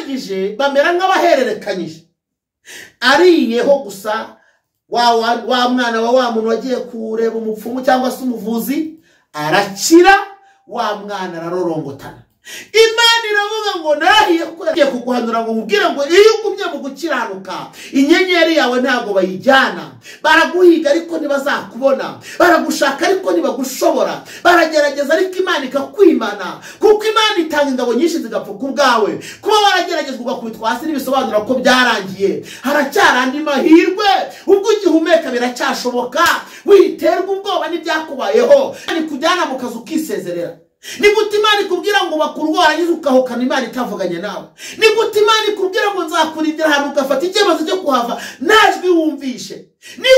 barangije bamera nk'abahererekanyije ariyeho gusa wa mwana wa muntu wagiye kureba umupfumu cyangwa se umuvuzi arakira wa mwana ararorongotana. Imana iravuga ngo narahiye ko yagiye kuguhanura ngo nkubwire ngo iyo ugumye mu gukiranuka inyenyeri yawe ntago bayijyana. Baraguhiga ariko ntibazakubona, baragushaka ariko ntibagushobora, baragerageza ariko Imana ikakwimana, kuko Imana itanga ingabo nyinshi zigapfuka ubwawe. Kuba warageragezwa ugakubitwa hasi ntibisobanura ko byarangiye, haracyari andi mahirwe. Ubwo ugihumeka biracyashoboka, witerwa ubwoba n'ibyakubayeho, ni kujyana mu kazi ukisezerera. Ni gute Imana ikubwira ngo bakurwara yize ukahokana Imana itavuganye nawe? Ni gute Imana ikubwira ngo nzakurindira hano ugafata icyemezo cyo kuhava najwi wumvishe? Ni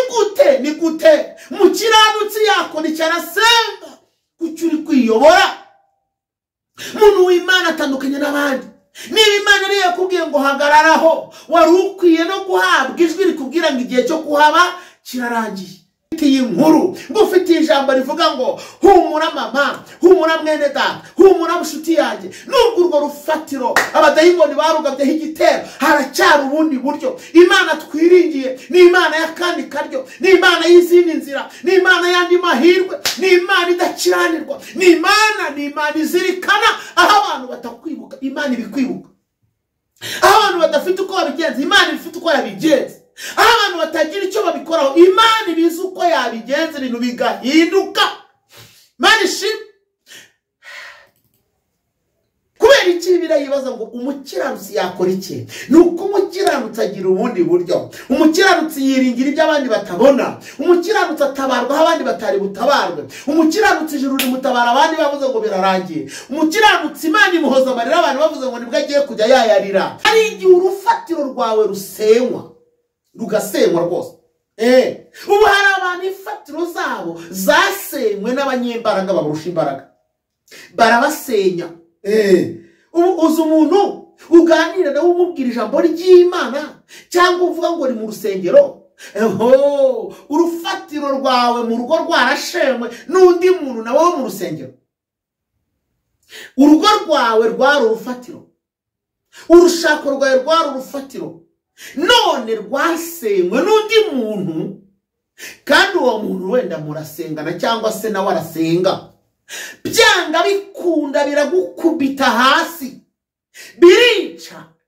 gute mu kiranutsi yako nicyarasenga kuki uri kwiyobora? Muntu w'Imana atandukanye n'abandi. Niba Imana yari yakubwiye ngo hagararaho, wari ukwiye no guhabwa ijwi rikubwira ngo igihe cyo kuhaba kirarangiye. Iyi nkuru ngo ufite ijambo rivuga ngo humura mama, humura mwene data, humura mushuti yanjye. Nubwo urwo rufatiro abadayimoni barugabyeho igitero, haracyari ubundi buryo. Imana twiringiye ni Imana y'akandi karyo, ni Imana y'izindi nzira, ni Imana y'andi mahirwe, ni Imana idakiranirwa, ni Imana izirikana aho abantu batakwibuka Imana ibikwibuka, aho abantu badafite uko babigenza Imana ifite uko yabigenza, aho abantu batagira icyo babikoraho Imana ibizi uko yabigenza ibintu bigahinduka. Imana ishimwe. Kubera iki birayibaza ngo umukiranutsi yakora iki? Nuko umukiranutsi agira ubundi buryo. Umukiranutsi yiringira ibyo abandi batabona. Umukiranutsi atabarwa aho abandi batari butabarwe. Umukiranutsi ijuru rimutabara abandi bavuze ngo birarangiye. Umukiranutsi Imana imuhoza amarira abantu bavuze ngo nibwo agiye kujya yayarira. Hari igihe urufatiro rwawe rusenywa, rugasenywa rwose. Ubu hari abantu ifatiro zabo zasenywe n'abanyembaraga babarusha imbaraga, barabasenya. Ubu uzi umuntu uganira nawe umubwira ijambo ry'Imana cyangwa uvuga ngo uri mu rusengero, urufatiro rwawe mu rugo rwarashenywe n'undi muntu nawe wo mu rusengero. Urugo rwawe rwari urufatiro, urushako rwawe rwari urufatiro, none rwasenywe n'undi muntu, kandi uwo muntu wenda murasengana cyangwa se nawe arasenga. Byanga bikunda biragukubita hasi,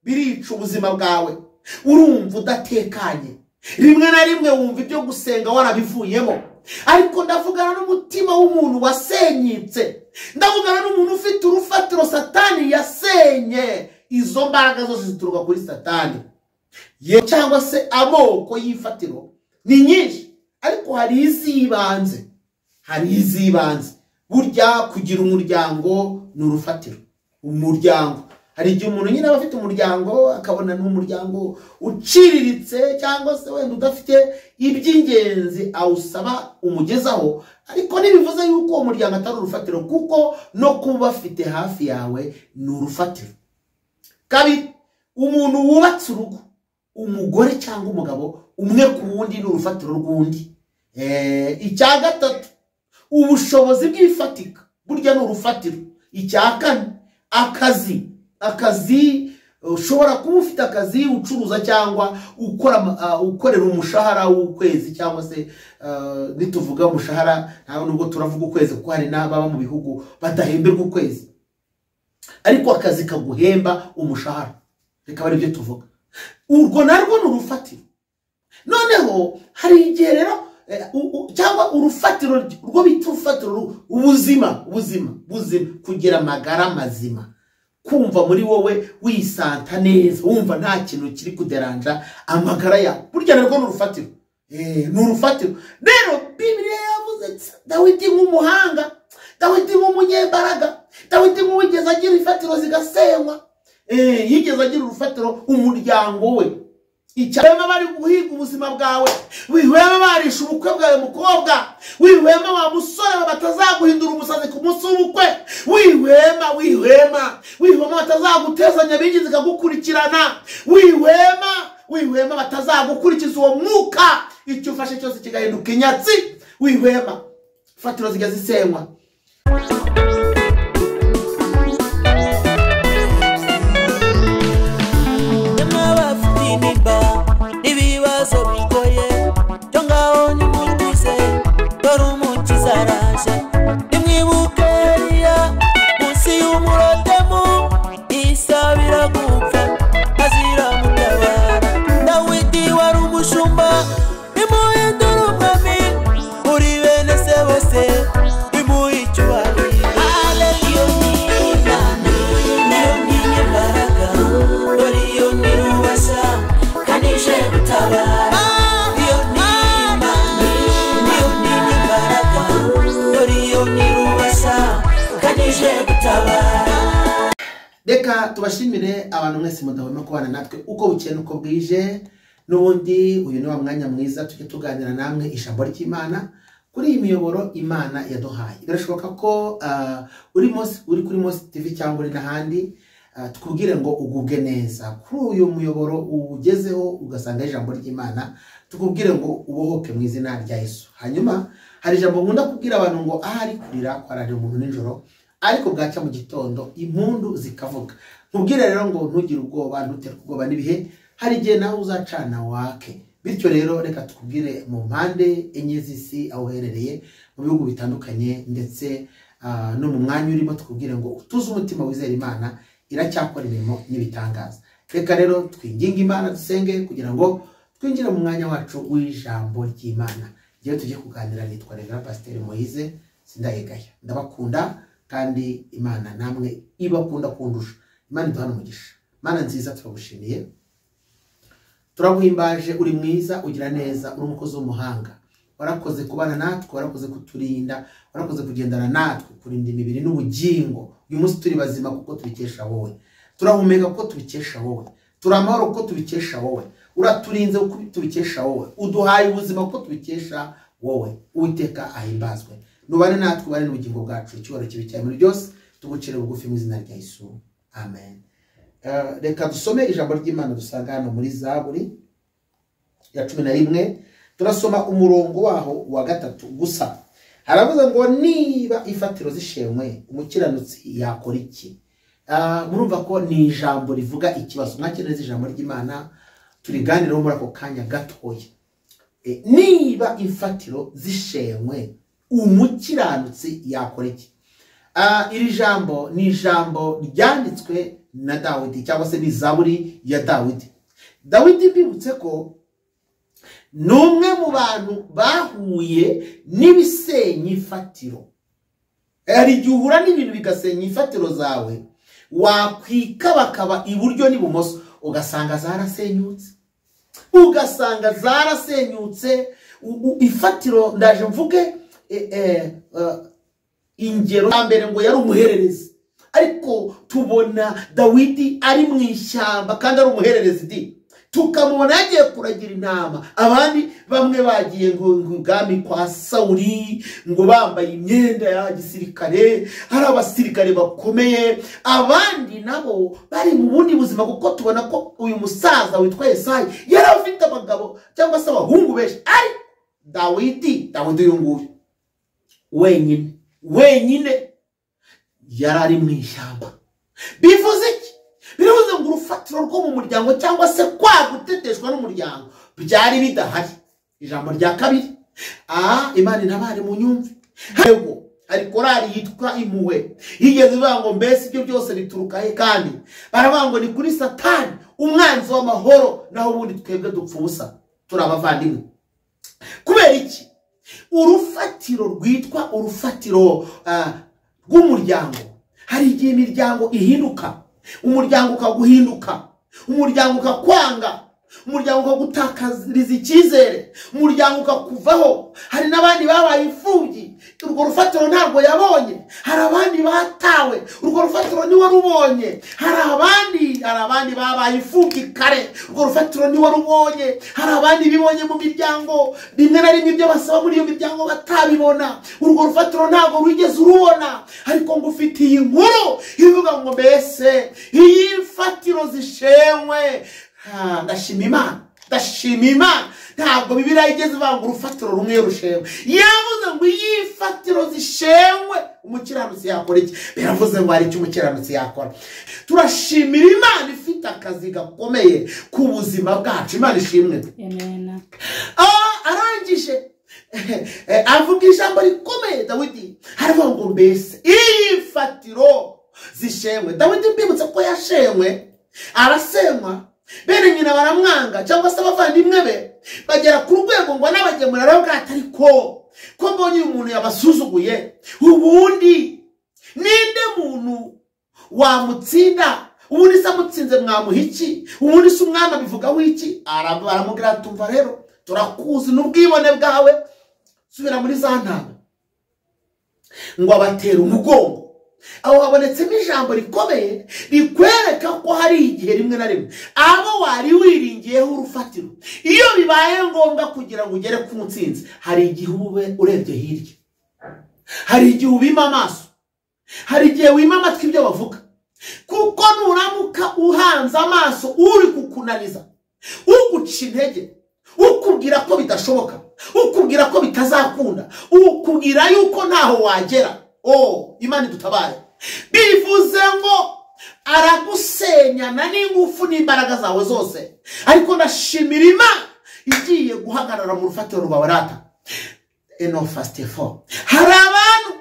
birica ubuzima bwawe. Urumva udatekanye, rimwe na rimwe wumva ibyo gusenga warabivuyemo. Ariko ndavugana n'umutima w'umuntu wasenyitse, ndavugana n'umuntu ufite urufatiro Satani yasenye. Izo mbaraga zose zituruka kuri Satani cyangwa se amoko y'ifatiro ni nyinshi, ariko hari izibanze. Burya kugira umuryango ni urufatiro. Umuryango, hari igihe umuntu nyine aba afite umuryango akabona n'umuryango uciriritse cyangwa se wenda udafite iby'ingenzi awusaba umugezaho, ariko ntibivuze yuko uwo muryango atari urufatiro, kuko no kuba afite hafi yawe ni urufatiro. Kabiri, umuntu wubatse urugo, umugore cyangwa umugabo umwe ku wundi ni urufatiro rw'undi. Icya gatatu, ubushobozi bw'ifatika burya ni urufatiro. Icya kane, akazi ushobora kuba ufite akazi ucuruza cyangwa ukorera umushahara w'ukwezi, cyangwa se nituvuga umushahara nubwo turavuga ukwezi kuko hari n'ababa mu bihugu badahemberwa ukwezi, ariko akazi kaguhemba umushahara, reka bari byo tuvuga. Urwo narwo ni urufatiro. Noneho hari igihe rero cyangwa urufatiro rwo bita urufatiro ubuzima, kugira amagara mazima, kumva muri wowe wisanta neza, wumva nta kintu kiri kuderanja amagara yawe, burya narwo ni urufatiro. Ni urufatiro. Rero Bibiliya yavuze Dawidi nk'umuhanga, Dawidi nk'umunyembaraga, Dawidi nk'uwigeze agira ifatiro zigasenywa, yigeze agira urufatiro umuryango we. Icyarema bari guhiga ubuzima bwawe, wihwema barisha ubukwe bwawe mukobwa, wihwema wa musore batazaguhindura umusazi ku munsi w'ubukwe, wihwema batazagutezanya bingi zikagukurikirana, wihwema batazagukurikiza uwo mwuka, icyo ufashe cyose kigahinduka inyatsi, wihwema fatiro zijya zisenywa. azira gupfa azira mutabara Dawidi wari umushumba imuhindura umwami muri bene se bose imuha icyubahiro iyo ni Imana niyo n'inyembaraga dore iyo ni ubasha kandi ije gutabara iyo ni Imana niyo n'inyembaraga dore iyo ni ubasha kandi ije gutabara. Reka tubashimire abantu mwese mudahwema kubana natwe uko bukeye uko bwije n'ubundi uyu ni wa mwanya mwiza tujye tuganira namwe ijambo ry'Imana kuri iyi miyoboro Imana yaduhaye. Birashoboka ko uri kuri Mose TV cyangwa uri n'ahandi tukubwire ngo ugubwe neza kuri uyu muyoboro ugezeho ugasanga ijambo ry'Imana tukubwire ngo ubohoke mu izina rya Yesu. Hanyuma hari ijambo nkunda kubwira abantu ngo ahari kurira kwarari umuntu nijoro ariko bwaca mu gitondo impundu zikavuga. Nkubwire rero ngo ntugire ubwoba ntutere ubwoba n'ibihe hari igihe nawe uzacana wake. Bityo rero reka tukubwire mu mpande enye z'isi aho uherereye mu bihugu bitandukanye ndetse no mu mwanya urimo tukubwire ngo utuze umutima wizera Imana iracyakora imirimo n'ibitangaza. Reka rero twinginge Imana dusenge kugira ngo twinjire mu mwanya wacu w'ijambo ry'Imana. Giye tujye kuganira nitwa Reverend Pasteur Moise Sindayegaya. Ndabakunda kandi Imana namwe ibakunda kundusha. Imana iduhana umugisha. Mana nziza turagushimiye. Turaguhimbaje uri mwiza ugira neza uri umukozi w'umuhanga. Warakoze kubana natwe, warakoze kuturinda, warakoze kugendana natwe, kurinda imibiri n'ubugingo. Uyu munsi turi bazima kuko tubikesha wowe. Turahumeka kuko tubikesha wowe. Turamahoro kuko tubikesha wowe. Uraturinze kuko tubikesha wowe. Uduhaye ubuzima kuko tubikesha wowe. Uwiteka ahimbazwe. Nubane natwe ubane n'ubugingo bwacu icyubahiro kibe cyawe muri byose tugucire bugufi mu izina rya Yesu. Amen. Reka dusome ijambo ry'Imana dusanga hano muri Zaburi ya 11 turasoma umurongo waho wa 3 gusa. Haravuze ngo niba ifatiro zishenwe umukiranutsi yakora iki? Murumva ko ni ijambo rivuga ikibazo. Mwakeneza ijambo ry'Imana turiganiraho muri ako kanya gatoya. Niba ifatiro zishenwe umukiranutsi yakora iki? Iri jambo ni ijambo ryanditswe na Dawidi cyangwa se ni Zaburi ya Dawidi. Dawidi bibutse ko numwe mu bantu bahuye n'ibisenya ifatiro. Ari gihura n'ibintu bigasenya ifatiro zawe wakwikabakaba iburyo n'ibumoso ugasanga zarasenyutse. Ifatiro ndaje mvuge ingero mbere ngo yari umuhererezi ariko tubona Dawidi ari mu ishyamba kandi ari umuhererezi tukamubona yagiye kuragira intama. Abandi bamwe bagiye ngo ubwami kwa Sawuli ngo bambaye imyenda ya gisirikare, hari abasirikare bakomeye. Abandi nabo bari mu bundi buzima kuko tubona ko uyu musaza witwa Yesayi yari afite abagabo cyangwa se abahungu benshi. Ari Dawidi uyu nguyu wenyine yarari mu ishyamba. Bivuze iki? Bivuze ngo urufatiro rwo mu muryango cyangwa se kwa guteteshwa n'umuryango byari bidahari. Ijambo rya kabiri Imana intabare mu nyumve. Hego hari korari yitwa Impuhwe yigeze ivuga ngo mbese ibyo byose bituruka he? Kandi baravuga ngo ni kuri Satani umwanzi w'amahoro, naho ubundi twebwe dupfa ubusa turi abavandimwe. Kubera iki? Urufatiro rwitwa urufatiro rw'umuryango. Hari igihe imiryango ihinduka, umuryango ukaguhinduka, umuryango ukakwanga, umuryango ukagutakariza icyizere, umuryango ukakuvaho. Hari n'abandi babaye imfubyi, urwo rufatiro ntabwo yabonye. Hari abandi batawe, urwo rufatiro ni warubonye. Hari abandi babaye imfubyi kare, urwo rufatiro ni warubonye. Hari abandi bibonye mu miryango rimwe na rimwe ibyo basaba muri iyo miryango batabibona, urwo rufatiro ntabwo rwigeze urubona. Ariko ngo ufitiye inkuru ivuga ngo mbese iyi fatiro zishenywe. Ndashima Imana ntabwo Bibiliya igeze ivanga urufatiro rumwe rushenywe. Yavuze ngo iyi fatiro zishenywe umukiranutsi yakora iki? Biravuze ngo hari icyo umukiranutsi yakora. Turashimira Imana ifite akazi gakomeye ku buzima bwacu. Imana ishimwe. Amen. Arangije avuga ijambo rikomeye Dawidi haravuga ngo mbese iyi fatiro zishenywe. Dawidi mbibutse ko yashenywe arasenywa, bene nyina baramwanga cyangwa se abavandimwe be bagera ku rwego ngo n'abagemura aravuga ati ariko ko mbonye uyu muntu yabasuzuguye, ubundi ninde muntu wamutsinda? Ubundi se amutsinze mwamuha iki? Ubundi se umwami abivugaho iki? Aramubwira ati umva rero turakuzi n'ubwibone bwawe, subira muri za ntama. Ngo abatera umugongo. Aho habonetsemo ijambo rikomeye rikwereka ko hari igihe rimwe na rimwe abo wari wiringiyeho urufatiro, iyo bibaye ngombwa kugira ngo ugere ku ntsinzi, hari igihe ube urebye hirya, hari igihe ubima amaso, hari igihe wima amatwi ibyo bavuga, kuko nuramuka uhanze amaso uri kukunaniza, uguca intege, ukubwira ko bidashoboka, ukubwira ko bitazakunda, ukubwira yuko ntaho wagera, Imana idutabare, bivuze ngo aragusenyana n'ingufu n'imbaraga zawe zose. Ariko ndashimira Imana igiye guhagarara mu rufatiro rwawe rata. Hari abantu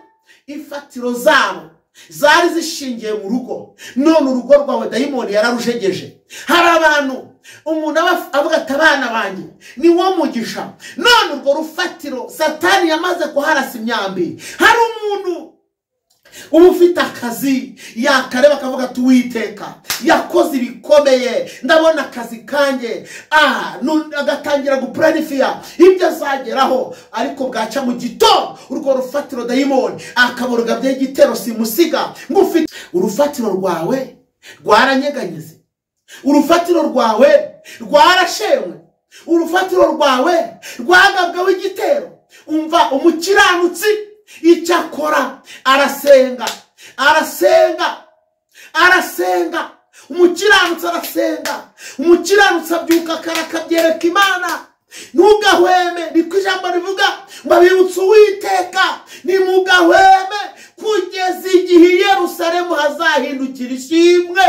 ifatiro zabo zari zishingiye mu rugo, none urugo rwawe dayimoni yararujegeje. Hari abantu umuntu avuga ati abana banjye ni wo mugisha, none urwo rufatiro Satani yamaze kuharasa imyambi. Hari umuntu uba ufite akazi yakareba akavuga ati Uwiteka yakoze ibikomeye, ndabona akazi kanjye, agatangira gupuranifiya ibyo azageraho, ariko bwaca mu gitondo urwo rufatiro dayimoni akaburuga by'igitero simusiga. Ngufite urufatiro rwawe rwaranyeganyeze, urufatiro rwawe rwarashenywe, urufatiro rwawe rwagabwaho igitero. Umva, umukiranutsi icyakora arasenga, umukiranutsi arasenga, umukiranutsi abyuka akabyereka Imana. Ntugahweme, niko ijambo rivuga, ngo abibutse Uwiteka nimugahweme kugeza igihe i Yerusalemu hazahindukira ishimwe.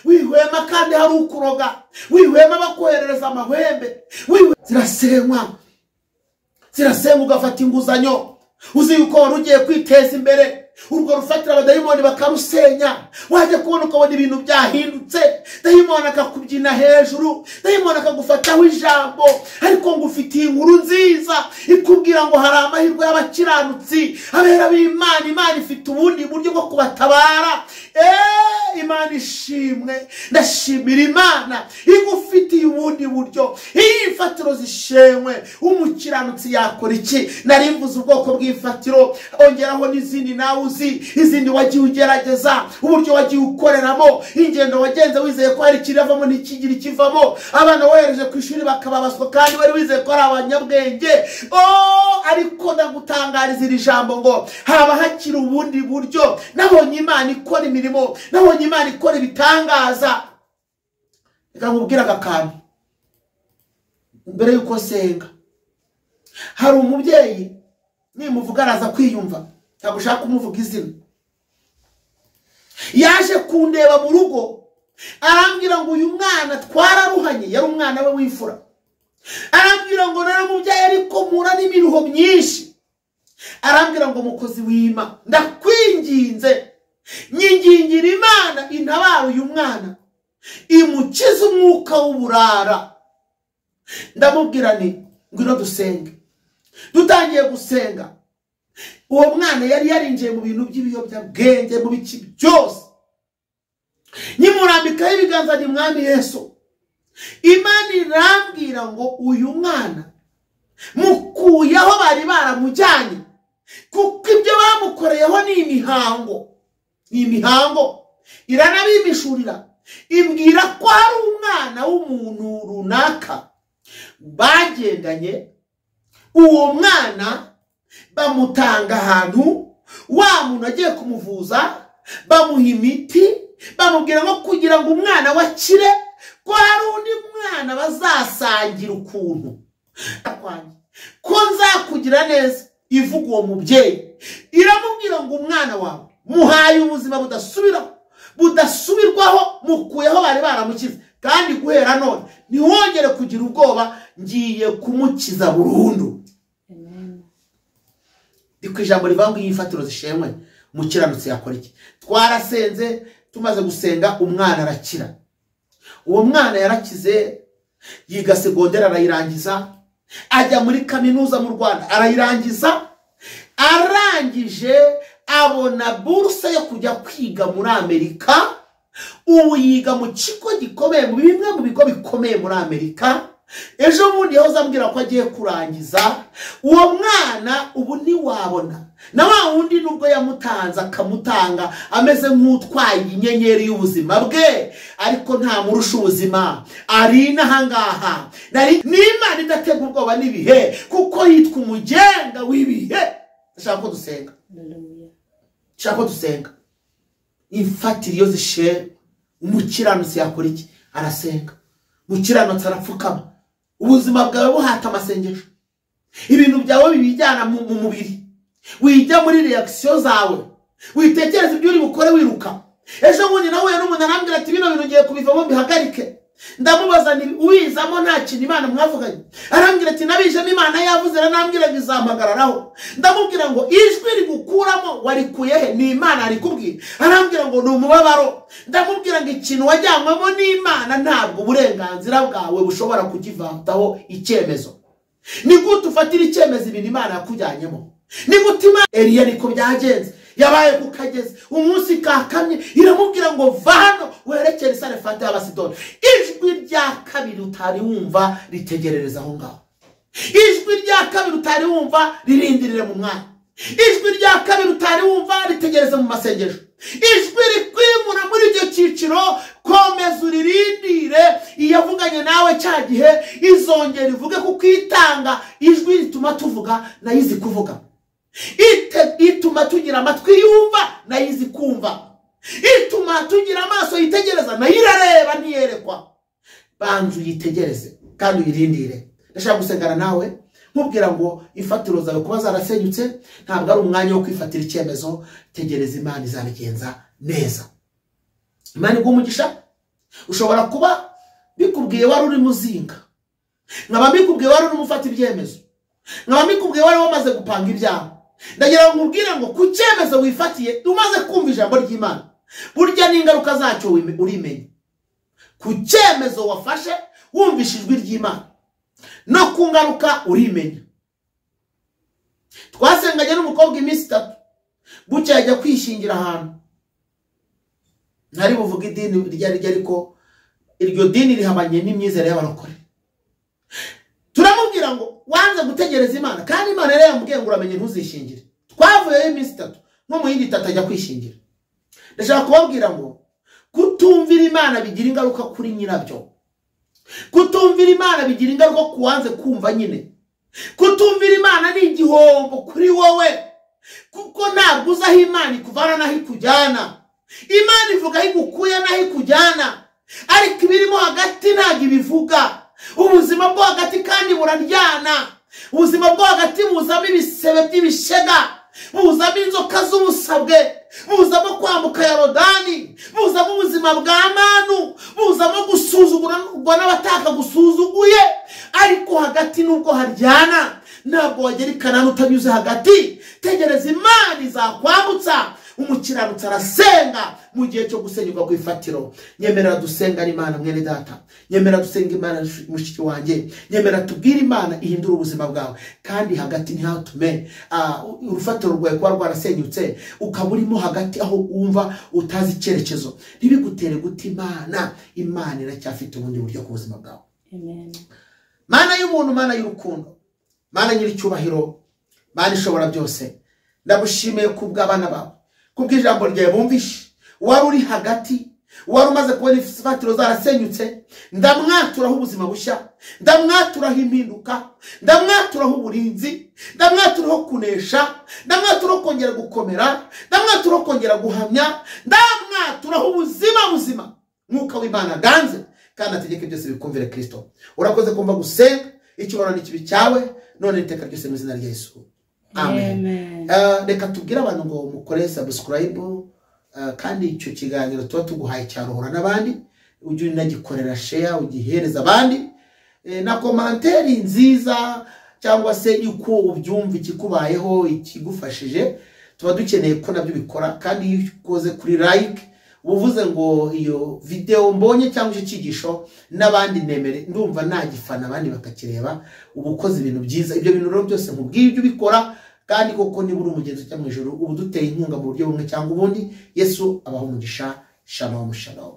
Wihwema kandi hari ukuroga, wihwema bakoherereza amahwembe, zirasenywa ugafata inguzanyo, uzi yuko wari ugiye kwiteza imbere, urwo rufatira abadayimoni bakarusenya. Wajya kubona ukabona ibintu byahindutse, dayimoni akakubyina hejuru, dayimoni akagufataho ijambo, ariko ngo ufitiye inkuru nziza ikubwira ngo hari amahirwe y'abakiranutsi, abera b'Imana. Imana ifite ubundi buryo bwo kubatabara. Imana ishimwe, ndashimira Imana igufitiye ubundi buryo. Iyi fatiro zishenywe, umukiranutsi yakora iki? Narimvuze ubwoko bw'ifatiro, ongeraho n'izindi nawe uzi, izindi wagiye ugerageza, uburyo wagiye ukoreramo, ingendo wagenze wizeye ko hari ikivamo n'ikigira ikivamo, abana wohereje ku ishuri bakababaswa kandi wari wizeye ko ari abanyabwenge. Ariko ndagutangariza iri jambo ngo haba hakiri ubundi buryo. Nabonye Imana ikora imirimo, nabonye Imana ikora ibitangaza. Reka nkubwire aka kantu mbere yuko senga. Hari umubyeyi nimuvuga araza kwiyumva, ntabwo ushaka kumuvuga izina, yaje kundeba mu rugo, arambwira ngo uyu mwana twararuhanye, yari umwana we w'imfura. Arambwira ngo naramubyaye ariko mpura n'imiruho myinshi. Arambwira ngo mukozi w'Imana, ndakwinginze nyingingira Imana intabara uyu mwana, imukize umwuka w'uburara. Ndamubwira nti ngwino dusenge. Dutangiye gusenga, uwo mwana yari yarinjiye mu bintu by'ibiyobyabwenge, mu biki byose. Nyimurambikaho ibiganza ni Mwami Yesu, Imana irambwira ngo uyu mwana mukuye aho bari baramujyanye, kuko ibyo bamukoreyeho ni imihango. Iranabimishurira, imbwira ko hari umwana w'umuntu runaka bagendanye. Uwo mwana bamutanga ahantu, wa muntu agiye kumuvuza, bamuha imiti, bamubwira ngo kugira ngo umwana wakire, ko hari undi mwana bazasangira ukuntu. Ko nzakugira neza, ivuga uwo mubyeyi. Iramubwira ngo umwana wawe muhaye ubuzima budasubirwaho, mukuyeho bari baramukiza, kandi guhera none ntiwongere kugira ubwoba, ngiye kumukiza burundu. Diko ijambo rivuga ngo iyi fatiro zishenywe, umukiranutsi yakora iki? Twarasenze, tumaze gusenga umwana arakira. Uwo mwana yarakize, yiga segonderi arayirangiza, ajya muri kaminuza mu Rwanda arayirangiza, arangije abona buruse yo kujya kwiga muri Amerika. Ubu yiga mu kigo gikomeye, mu bimwe mu bigo bikomeye muri Amerika. Ejo bundi yahoze ambwira ko agiye kurangiza. Uwo mwana ubu ntiwabona na wa wundi nubwo yamutanze akamutanga ameze nk'utwaye inyenyeri y'ubuzima bwe, ariko nta murusha ubuzima. Ari nahangaha n'Imana idatega ubwoba n'ibihe, kuko yitwa umugenga w'ibihe. Ndashaka ko dusenga, ndashaka ko dusenga. Imfatiro iyo zishe, umukiranutsi yakora iki? Arasenga. Umukiranutsi arapfukama. Ubuzima bwawe buhata amasengesho. Ibintu byawe bibijyana mu mubiri, wijya muri reaction zawe, witekereza ibyo uri bukore wiruka. Ejo bundi nawe n'umuntu arambwira ati bino bintu ngiye kubivamo bihagarike. Ndamubaza ni uwizamo nta kintu Imana mwavuganye? Arambwira ati nabijemo Imana yavuze, arambwira ngo izampagararaho. Ndamubwira ngo ijwi rigukuramo warikuye he? Ni Imana arikubwira. Arambwira ngo ni umubabaro. Ndamubwira ngo ikintu wajyanwemo n'Imana ntabwo uburenganzira bwawe bushobora kugivataho icyemezo. Ni gute ufatira icyemezo ibintu Imana yakujyanyemo? Ni gutima Eliya niko byagenze. Yabaye kukageze umunsi kakamye, iramubwira ngo vano werekere Sarefati y'Abasidoni. Ijwi rya kabiri utari wumva ritegerereza aho ngaho. Ijwi rya kabiri utari wumva ririndirire mu mwanya. Ijwi rya kabiri utari wumva ritegereza mu masengesho. Ijwi rikwimura muri iryo cyiciro, komeza uririndire. Iyavuganye nawe cya gihe izongera ivuge, kuko itanga ijwi rituma tuvuga nayo izi kuvuga. Ituma tugira amatwi yumva nayo izi kumva. Ituma tugira amaso yitegereza nayo irareba ntiyerekwa. Banzu yitegereze kandi uyirindire. Ndashaka gusengana nawe nkubwira ngo ifatiro zawe kuba zarasenyutse ntabwo ari umwanya wo kwifatira icyemezo. Tegereza Imana izabigenza neza. Imana igumugisha. Ushobora kuba bikubwiye wari uri muzinga, nkaba bikubwiye wari uri mufata ibyemezo, nkaba bikubwiye wari wamaze gupanga ibyawe. Ndagira ngo nkubwire ngo ku cyemezo wifatiye umaze kumva ijambo ry'Imana, burya n'ingaruka zacyo urimenye. Ku cyemezo wafashe wumvisha ijwi ry'Imana, no ku ngaruka urimenya. Twasenganye n'umukobwa iminsi 3, bucya ajya kwishingira ahantu. Ntari buvuga idini ryari ariko iryo dini rihabanye n'imyizere y'abarokore. Turamubwira ngo wanze gutegereza Imana, kandi Imana rero yamubwiye ngo uramenye ntuzishingire. Twavuyeyo iminsi 3, nko mu yindi 3 ajya kwishingira. Ndashaka kubabwira ngo kutumvira Imana bigira ingaruka kuri nyirabyo. Kutumvira Imana bigira ingaruka ku wanze kumva nyine. Kutumvira Imana ni igihombo kuri wowe, kuko ntabwo uzaho Imana ikuvana naho ikujyana. Imana ivuga aho igukuye naho ikujyana, ariko ibirimo hagati ntabwo ibivuga. Ubuzima bwo hagati kandi buraryana. Ubuzima bwo hagati buzamo ibisebe by'ibishega, buzamo inzoka z'ubusabwe, buzamo kwambuka Yorodani, buzamo ubuzima bwa manu, buzamo gusuzugura n'abataka gusuzuguye. Ariko hagati nubwo haryana, ntabwo wagera i Kanani utanyuze hagati. Tegereza Imana izakwambutsa. Umukiranutsi arasenga mu gihe cyo gusenyuka ku ifatiro. Nyemera dusenga Imana mwene data, nyemera dusenga Imana mushiki wanjye, nyemera tubwire Imana ihindura ubuzima bwawe. Kandi hagati ntihatume urufatiro rwawe kuba rwarasenyutse, ukaba urimo hagati aho wumva utazi icyerekezo. Ntibigutere guta Imana. Imana iracyafite ubundi buryo ku buzima bwawe. Amen. Mana y'umuntu, Mana y'urukundo, Mana nyiricyubahiro, Mana ishobora byose, ndagushimiye kubw'abana bawe, kubw'ijambo ryawe bumvishe. Wari uri hagati, wari umaze kubona ifatiro zarasenyutse, ndamwaturaho ubuzima bushya, ndamwaturaho impinduka, ndamwaturaho uburinzi, ndamwaturaho kunesha, ndamwaturaho kongera gukomera, ndamwaturaho kongera guhamya, ndamwaturaho ubuzima buzima. Mwuka w'Imana ganze kandi ategeke byose bikumvire Kristo. Urakoze kumva gusenga, icyubahiro n'ikibi cyawe none iteka ryose mu izina rya Yesu. Amen. Reka tubwire abantu ngo mukore subscribe, kandi icyo kiganiro tuba tuguhaye cyaruhura n'abandi, ujye unagikorera share, ugihereza abandi, na komanteri nziza cyangwa se uko ubyumva ikikubayeho ikigufashije. Tuba dukeneye ko nabyo bikora, kandi iyo ukoze kuri like uvuze ngo iyo video mbonye cyangwa icyo cyigisho n'abandi nemere ndumva nagifana abandi bakakireba ubukoze ibintu byiza. Ibyo bintu rero byose nkubwiye ibyo bikora, kandi koko niba uri umugenzi cyangwa mu ijuru ubu duteye inkunga mu buryo bumwe cyangwa ubundi. Yesu abaho umugisha. Shalom shalom.